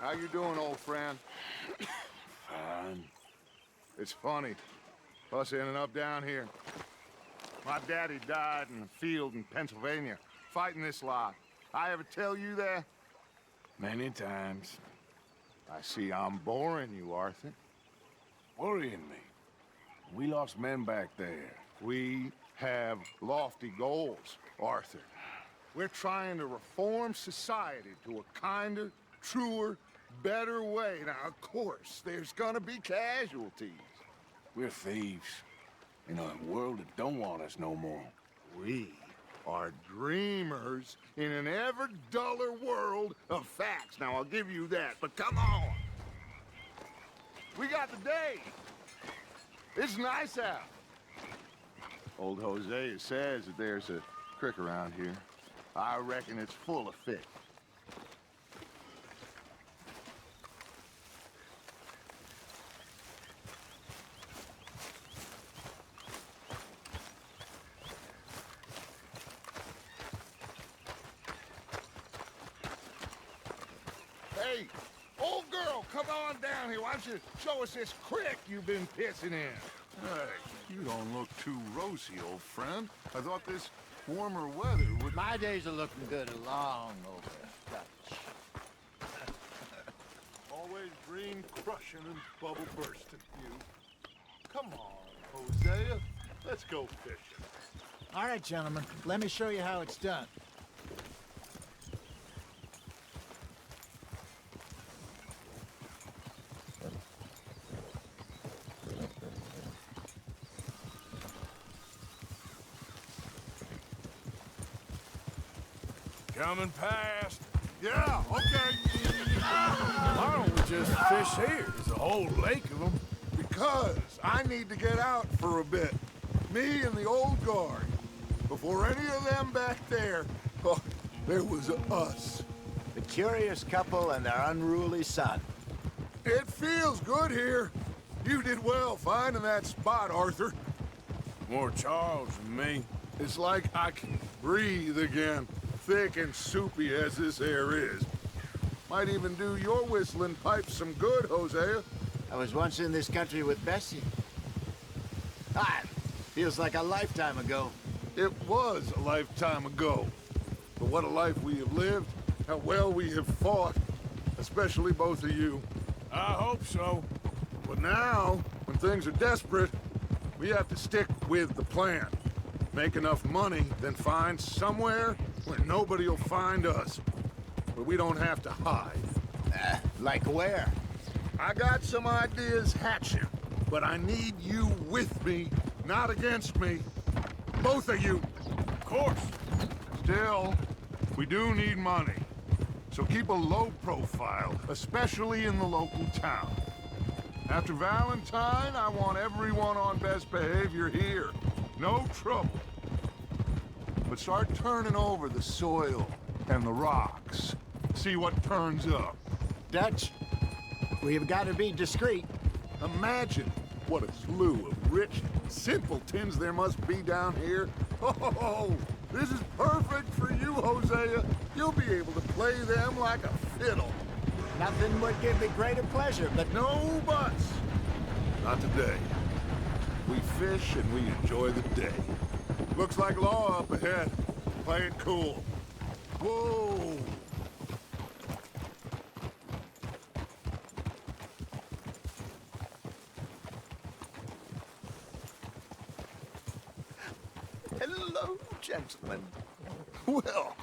How you doing, old friend? Fine. It's funny, us ending up down here. My daddy died in the field in Pennsylvania, fighting this lot. I ever tell you that? Many times. I see I'm boring you, Arthur. Worrying me. We lost men back there. We have lofty goals, Arthur. We're trying to reform society to a kinder, truer, better way. Now, of course, there's gonna be casualties. We're thieves. In a world that don't want us no more. We are dreamers in an ever duller world of facts. Now, I'll give you that, but come on. We got the day. It's nice out. Old Hosea says that there's a creek around here. I reckon it's full of fish. Hey, old girl, come on down here. Why don't you show us this creek you've been pissing in? Hey, you don't look too rosy, old friend. I thought this warmer weather would... My days are looking good along over Dutch. Always dream crushing and bubble bursting, you. Come on, Hosea. Let's go fishing. All right, gentlemen, let me show you how it's done. Coming past. Yeah, okay. Why don't we just fish here? There's a whole lake of them. Because I need to get out for a bit. Me and the old guard. Before any of them back there, oh, there was us. The curious couple and their unruly son. It feels good here. You did well finding that spot, Arthur. More Charles than me. It's like I can breathe again, thick and soupy as this air is. Might even do your whistling pipes some good, Hosea. I was once in this country with Bessie. Ah, feels like a lifetime ago. It was a lifetime ago. But what a life we have lived, how well we have fought, especially both of you. I hope so. But now, when things are desperate, we have to stick with the plan. Make enough money, then find somewhere where nobody will find us. Where we don't have to hide. Like where? I got some ideas hatching, but I need you with me, not against me. Both of you. Of course. Still, we do need money. So keep a low profile, especially in the local town. After Valentine, I want everyone on best behavior here. No trouble. But start turning over the soil and the rocks. See what turns up. Dutch, we've got to be discreet. Imagine what a slew of rich simpletons there must be down here. Oh, this is perfect for you, Hosea. You'll be able to play them like a fiddle. Nothing would give me greater pleasure, but No buts. Not today. We fish and we enjoy the day. Looks like law up ahead. Play it cool. Whoa! Hello, gentlemen. Well,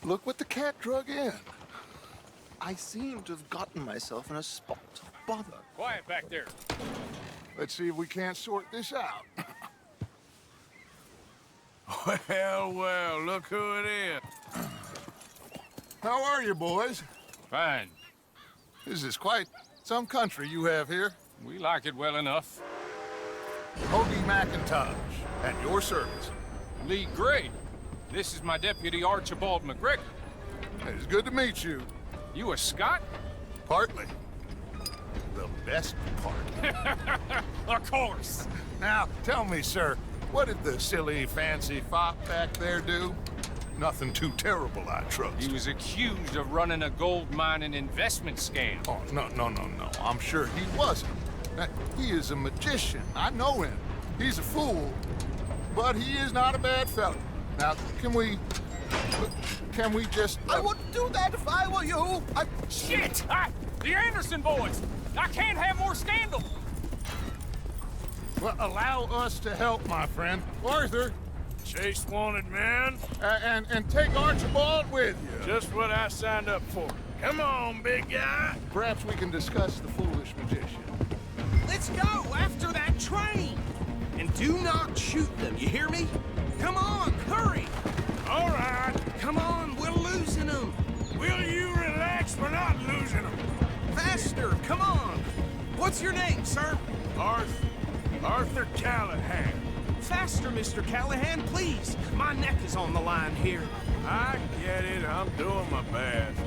look what the cat drug in. I seem to have gotten myself in a spot of bother. Quiet back there. Let's see if we can't sort this out. Well, well, look who it is. How are you, boys? Fine. This is quite some country you have here. We like it well enough. Hoagie McIntosh, at your service. Lee Gray. This is my deputy Archibald McGregor. It's good to meet you. You a Scot? Partly. The best part. Of course. Now, tell me, sir, what did the silly, fancy fop back there do? Nothing too terrible, I trust. He was accused of running a gold mining investment scam. Oh, no. I'm sure he wasn't. He is a magician. I know him. He's a fool, but he is not a bad fellow. Now, can we just... I wouldn't do that if I were you. Shit! The Anderson boys! I can't have more scandal! Well, allow us to help, my friend. Arthur, Chase wanted man. and take Archibald with you. Just what I signed up for. Come on, big guy. Perhaps we can discuss the foolish magician. Let's go after that train! And do not shoot them, you hear me? Come on, hurry! All right. Come on, we're losing them! Will you relax? We're not losing them. Faster, come on! What's your name, sir? Arthur Callahan. Faster, Mr. Callahan, please! My neck is on the line here. I get it. I'm doing my best.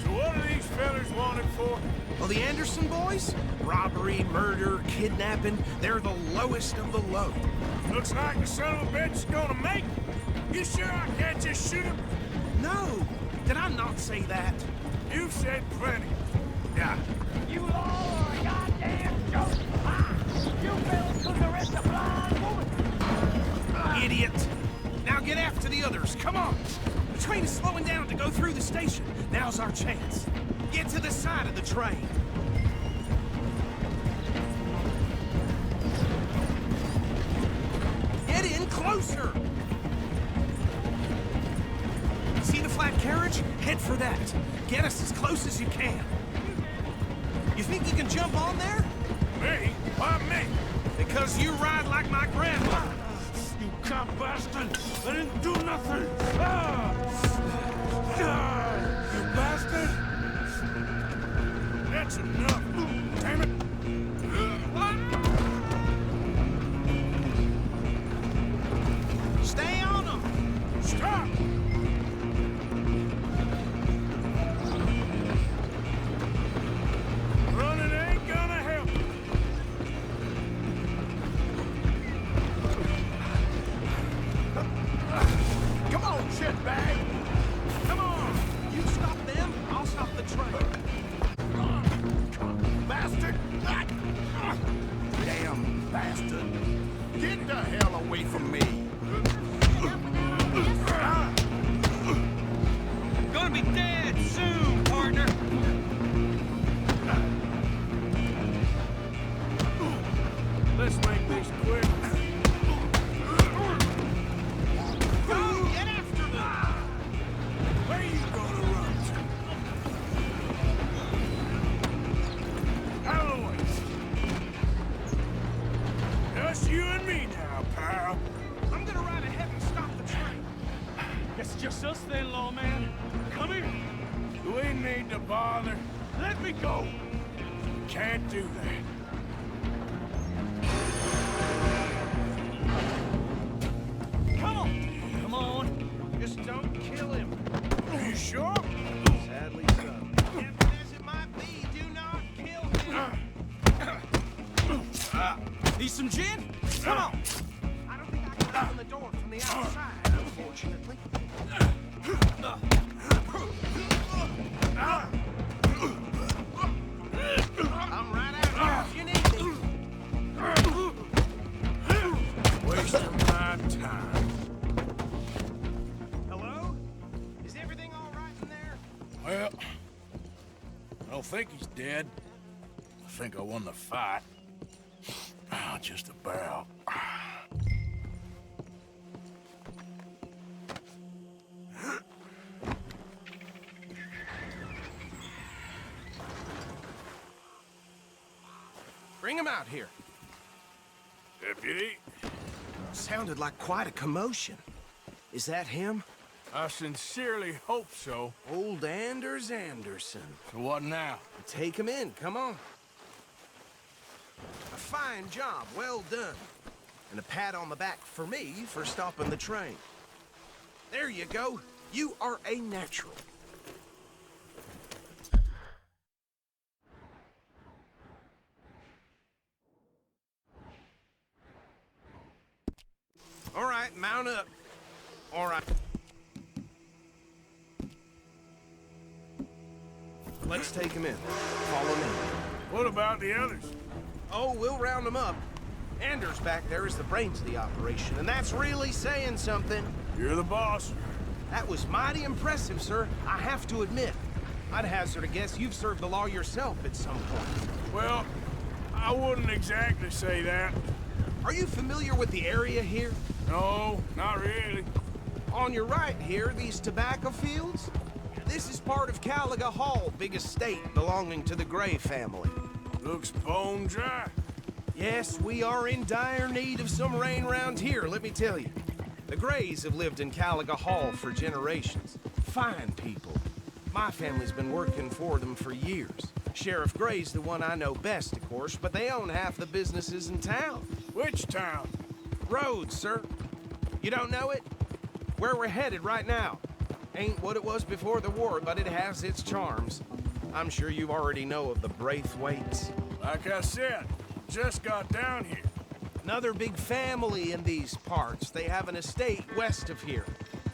So what are these fellas wanted for? Well, the Anderson boys? Robbery, murder, kidnapping, they're the lowest of the low. Looks like the son of a bitch is gonna make it. You sure I can't just shoot him? No! Did I not say that? You said plenty. Yeah. You all are a goddamn joke! You fellas took the rest of blind woman! Idiot! Now get after the others, come on! The train is slowing down to go through the station. Now's our chance. Get to the side of the train. Get in closer! See the flat carriage? Head for that. Get us as close as you can. You think you can jump on there? Me? Why me? Because you ride like my grandmother. You cop bastard! I didn't do nothing! You bastard! That's enough! Damn it! Stay on them! Stop! Running ain't gonna help. Come on, shitbag! Come on! You stop them, I'll stop the train. Bastard! Damn bastard! Get the hell away from me! Gonna be dead soon, partner! Let's make this quick. Go, get after them! Where you gonna run to? Alois! Just you and me now, pal. I'm gonna ride ahead and stop the train. Guess it's just us then, lawman. Come here. Do we need to bother? Let me go. Can't do that. Come on. Come on. Just don't kill him. Are you sure? Sadly so. Tempting as it might be, do not kill him. Need some gin? Come on. I don't think I can open the door from the outside, unfortunately. I'm right out here if you need me. Wasting my time. Hello? Is everything all right in there? Well, I don't think he's dead. I think I won the fight. Just about. Bring him out here. Deputy, Sounded like quite a commotion. Is that him? I sincerely hope so. Old Anders Anderson. So what now? Take him in, come on. A fine job, well done. And a pat on the back for me for stopping the train. There you go. You are a natural. All right, mount up. All right. Let's take him in. Follow me. What about the others? Oh, we'll round them up. Anders back there is the brains of the operation, and that's really saying something. You're the boss. That was mighty impressive, sir. I have to admit. I'd hazard a guess you've served the law yourself at some point. Well, I wouldn't exactly say that. Are you familiar with the area here? No, not really. On your right here, these tobacco fields? This is part of Caliga Hall, big estate belonging to the Gray family. Looks bone dry. Yes, we are in dire need of some rain round here, let me tell you. The Grays have lived in Caliga Hall for generations. Fine people. My family's been working for them for years. Sheriff Gray's the one I know best, of course, but they own half the businesses in town. Which town? Rhodes, sir. You don't know it? Where we're headed right now. Ain't what it was before the war, but it has its charms. I'm sure you already know of the Braithwaites. Like I said, just got down here. Another big family in these parts. They have an estate west of here.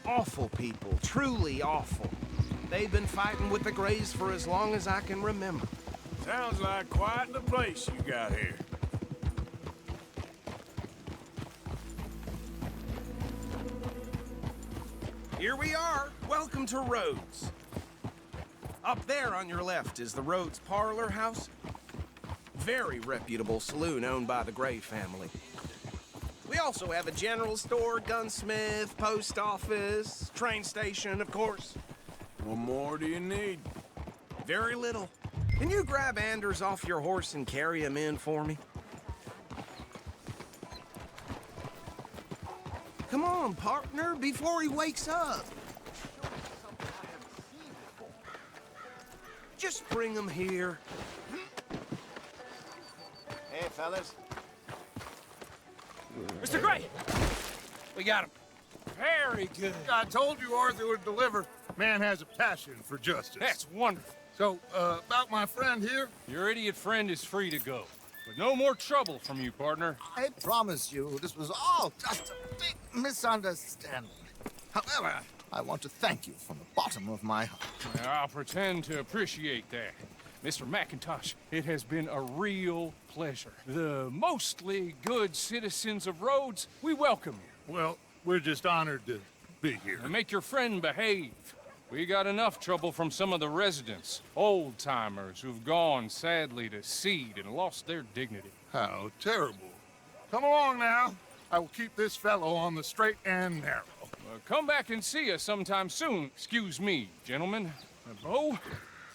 Awful people, truly awful. They've been fighting with the Grays for as long as I can remember. Sounds like quite the place you got here. Here we are. Welcome to Rhodes. Up there on your left is the Rhodes Parlor House. Very reputable saloon owned by the Gray family. We also have a general store, gunsmith, post office, train station, of course. What more do you need? Very little. Can you grab Anders off your horse and carry him in for me? Come on, partner, before he wakes up. Just bring him here. Hey, fellas. Mr. Gray! We got him. Very good. I told you Arthur would deliver. Man has a passion for justice. That's wonderful. So, about my friend here? Your idiot friend is free to go. But no more trouble from you, partner. I promise you, this was all just a big misunderstanding. However, I want to thank you from the bottom of my heart. I'll pretend to appreciate that. Mr. McIntosh, it has been a real pleasure. The mostly good citizens of Rhodes, we welcome you. Well, we're just honored to be here. And make your friend behave. We got enough trouble from some of the residents, old-timers who've gone, sadly, to seed and lost their dignity. How terrible. Come along now. I will keep this fellow on the straight and narrow. Come back and see us sometime soon. Excuse me, gentlemen. Bo,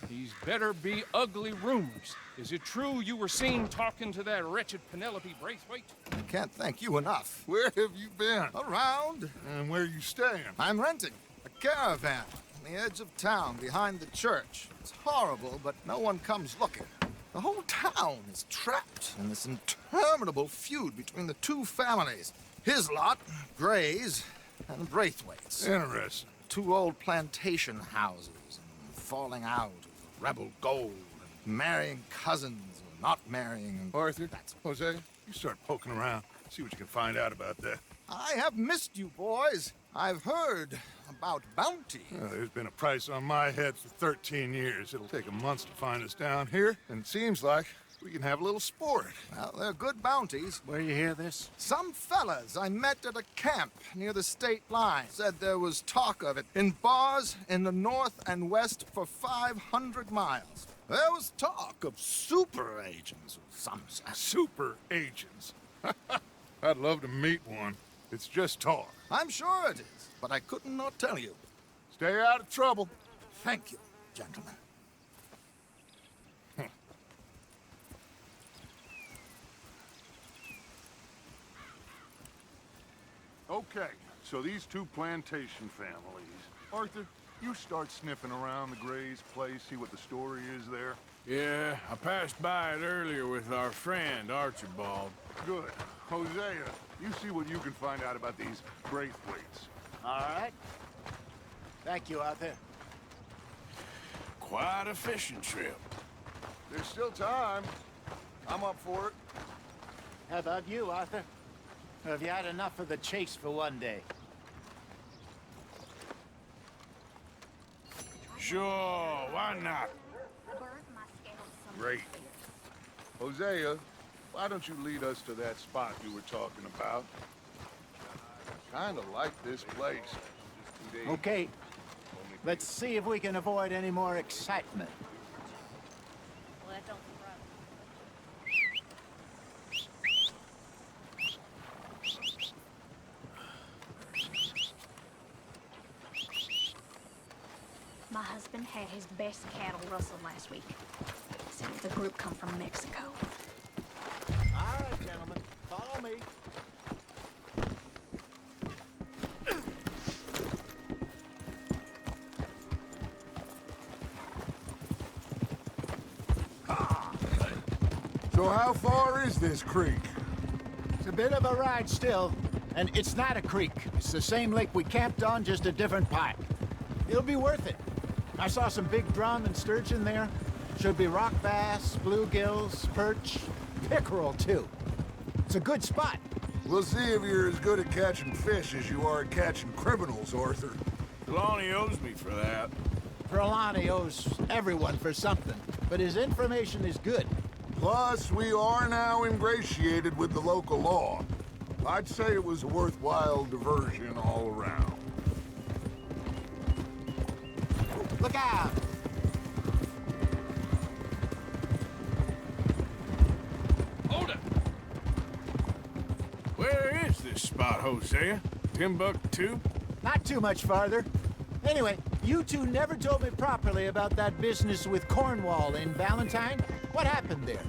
these better be ugly rumors. Is it true you were seen talking to that wretched Penelope Braithwaite? I can't thank you enough. Where have you been? Around, And where you staying? I'm renting a caravan on the edge of town behind the church. It's horrible, but no one comes looking. The whole town is trapped in this interminable feud between the two families. His lot, Gray's, and Braithwaite's. Interesting. Two old plantation houses, and falling out of rebel gold, and marrying cousins, or not marrying, and Arthur, Jose, you start poking around. See what you can find out about that. I have missed you, boys. I've heard about bounty. There's been a price on my head for 13 years. It'll take a month to find us down here, and it seems like we can have a little sport. Well, they're good bounties. Where you hear this? Some fellas I met at a camp near the state line said there was talk of it in bars in the north and west for 500 miles. There was talk of super agents of some sort. Super agents. I'd love to meet one. It's just talk. I'm sure it is, but I couldn't not tell you. Stay out of trouble. Thank you, gentlemen. Okay, so these two plantation families. Arthur, you start sniffing around the Gray's place, see what the story is there. Yeah, I passed by it earlier with our friend, Archibald. Good. Hosea, you see what you can find out about these Braithwaites. All right. Thank you, Arthur. Quite a fishing trip. There's still time. I'm up for it. How about you, Arthur? Have you had enough of the chase for one day? Sure, why not? Great. Hosea, why don't you lead us to that spot you were talking about? Kinda like this place. Okay, let's see if we can avoid any more excitement. Well, that don't My husband had his best cattle rustled last week. Said the group come from Mexico. All right, gentlemen, follow me. So how far is this creek? It's a bit of a ride still, and it's not a creek. It's the same lake we camped on, just a different pipe. It'll be worth it. I saw some big drum and sturgeon there. Should be rock bass, bluegills, perch, pickerel too. It's a good spot. We'll see if you're as good at catching fish as you are at catching criminals, Arthur. Lonnie owes me for that. Trelawney owes everyone for something, but his information is good. Plus, we are now ingratiated with the local law. I'd say it was a worthwhile diversion all around. Look out! Hold it! Where is this spot, Hosea? Timbuktu? Not too much farther. Anyway, you two never told me properly about that business with Cornwall in Valentine. What happened there?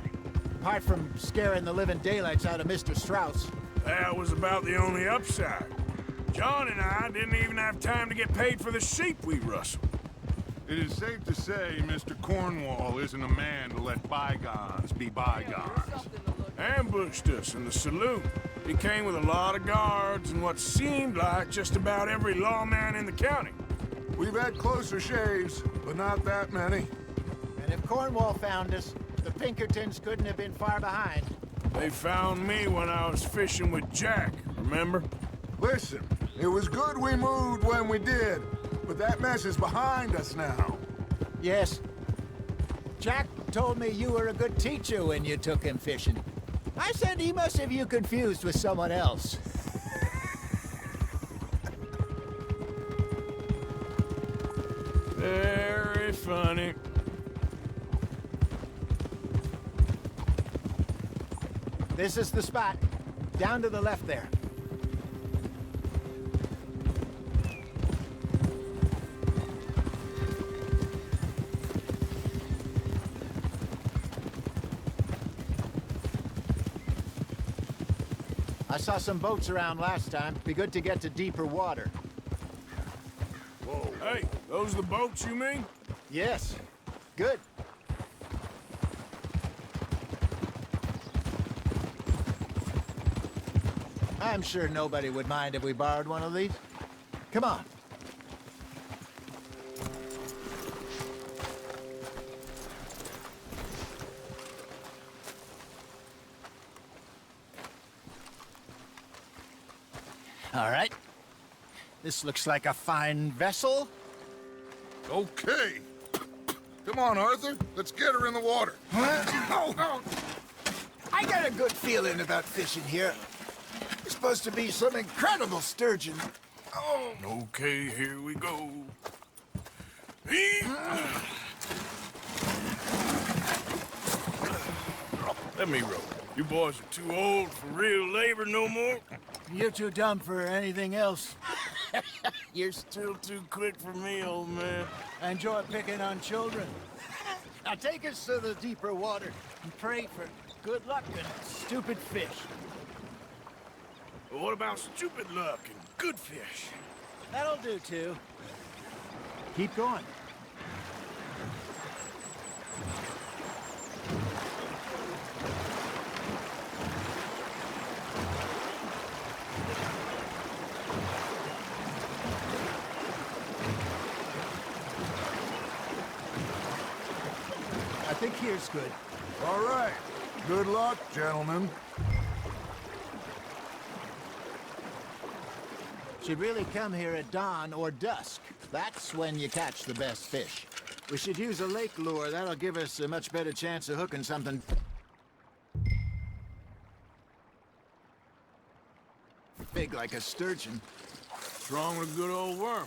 Apart from scaring the living daylights out of Mr. Strauss. That was about the only upside. John and I didn't even have time to get paid for the sheep we rustled. It is safe to say Mr. Cornwall isn't a man to let bygones be bygones. Ambushed us in the saloon. He came with a lot of guards and what seemed like just about every lawman in the county. We've had closer shaves, but not that many. And if Cornwall found us, the Pinkertons couldn't have been far behind. They found me when I was fishing with Jack, remember? Listen, it was good we moved when we did, but that mess is behind us now. Yes. Jack told me you were a good teacher when you took him fishing. I said he must have you confused with someone else. Very funny. This is the spot. Down to the left there. I saw some boats around last time. Be good to get to deeper water. Whoa. Hey, those the boats you mean? Yes. Good. I'm sure nobody would mind if we borrowed one of these. Come on. All right. This looks like a fine vessel. Okay. Come on, Arthur. Let's get her in the water. Oh. I got a good feeling about fishing here. It's supposed to be some incredible sturgeon. Oh. Okay, here we go. Let me row. You boys are too old for real labor no more. You're too dumb for anything else. You're still too quick for me, old man. I enjoy picking on children. Now take us to the deeper water and pray for good luck and stupid fish. But what about stupid luck and good fish? That'll do, too. Keep going. I think here's good. All right. Good luck, gentlemen. Should really come here at dawn or dusk. That's when you catch the best fish. We should use a lake lure. That'll give us a much better chance of hooking something big like a sturgeon. What's wrong with a good old worm?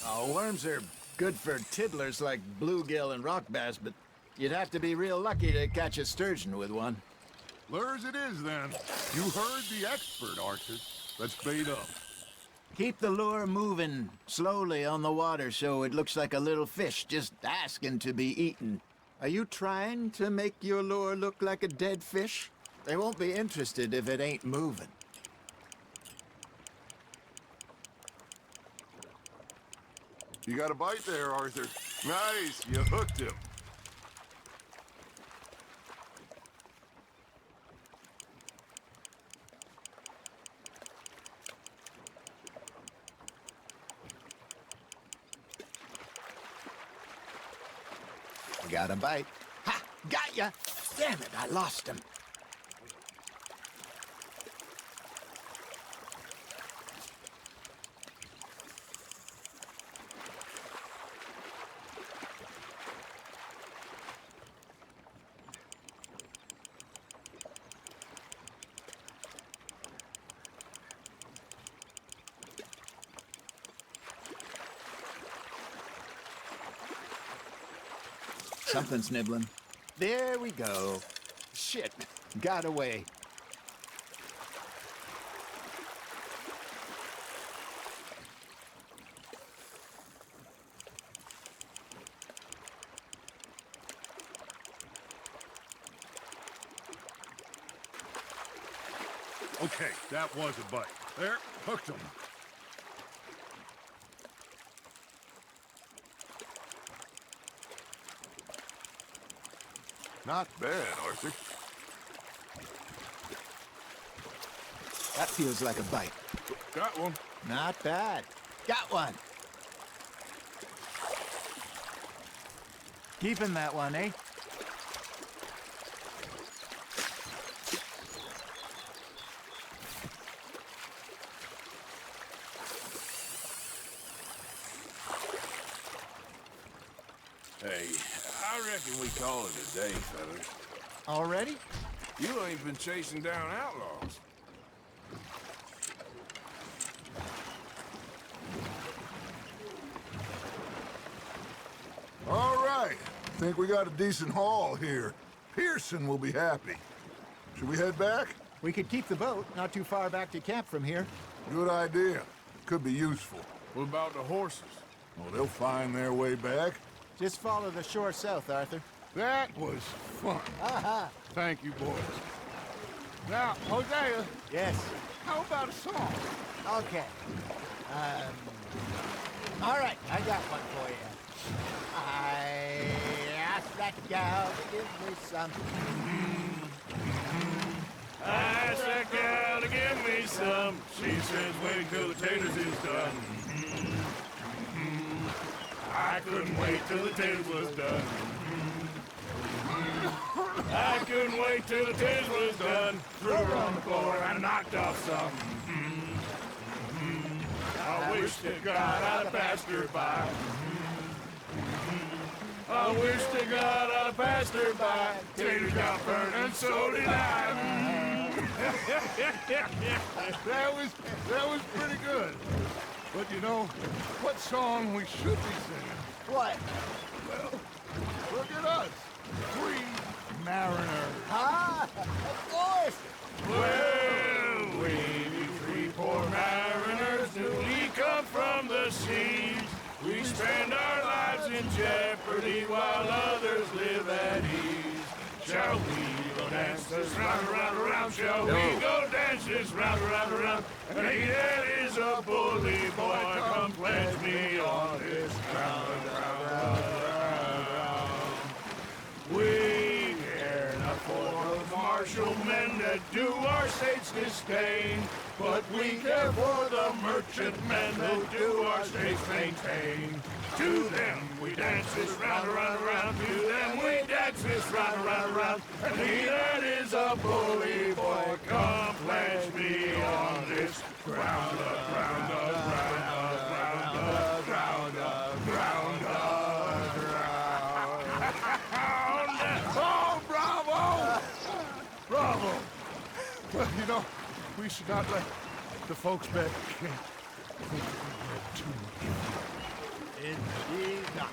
Oh, worms are good for tiddlers like bluegill and rock bass, but you'd have to be real lucky to catch a sturgeon with one. Lures it is, then. You heard the expert, Arthur. Let's bait up. Keep the lure moving slowly on the water so it looks like a little fish just asking to be eaten. Are you trying to make your lure look like a dead fish? They won't be interested if it ain't moving. You got a bite there, Arthur. Nice, you hooked him. Got a bite. Ha! Got ya! Damn it, I lost him. Something's nibbling. There we go. Shit, got away. Okay, that was a bite. There, hooked him. Not bad, Arthur. That feels like a bite. Got one. Not bad. Got one. Keeping that one, eh? Hey, I reckon we call it a day, fellas. Already? You ain't been chasing down outlaws. All right. Think we got a decent haul here. Pearson will be happy. Should we head back? We could keep the boat not too far back to camp from here. Good idea. Could be useful. What about the horses? Well, they'll find their way back. Just follow the shore south, Arthur. That was fun. Aha! Thank you, boys. Now, Hosea, Yes. how about a song? Okay. All right, I got one for you. I asked that gal to give me some. I asked that gal to give me some. She says wait till the taters is done. I couldn't wait till the taters was done. I couldn't wait till the taters was done. Threw her on the floor and knocked off some. I wish to God I'd have passed her by. I wish to God I'd have passed her by. Taters got burned and so did I. That was pretty good. But you know, what song we should be singing? What? Well, look at us. 3 mariners. Ah, of course. Well, we three poor mariners, newly come from the seas. We spend our lives in jeopardy while others live at ease. Shall we go dance this round, around, around? Shall we go dance this round, around, around? And he that is a bully boy, come pledge me on this ground, round, round, round. We care not for the martial men that do our state's disdain, but we care for the merchant men that do our state's maintain. To them we dance this round, around, around. To them we dance this round, around, around. And he that is a bully boy, come pledge me on this ground, ground, ground, ground, ground, ground, ground, ground. Well, you know, we should not let the folks back think we get too much. Indeed not.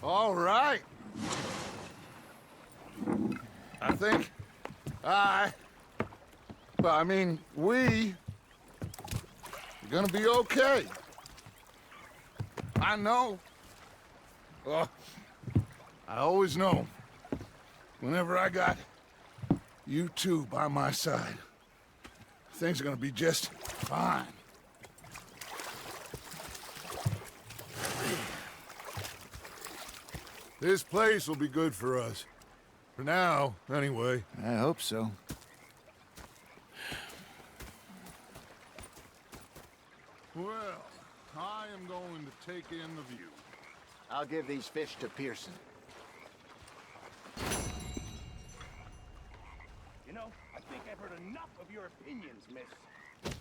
All right. I think we are gonna be okay. I know. Well, I always know whenever I got you two by my side, things are gonna be just fine. This place will be good for us. For now, anyway. I hope so. Well, I am going to take in the view. I'll give these fish to Pearson. You know, I think I've heard enough of your opinions, miss.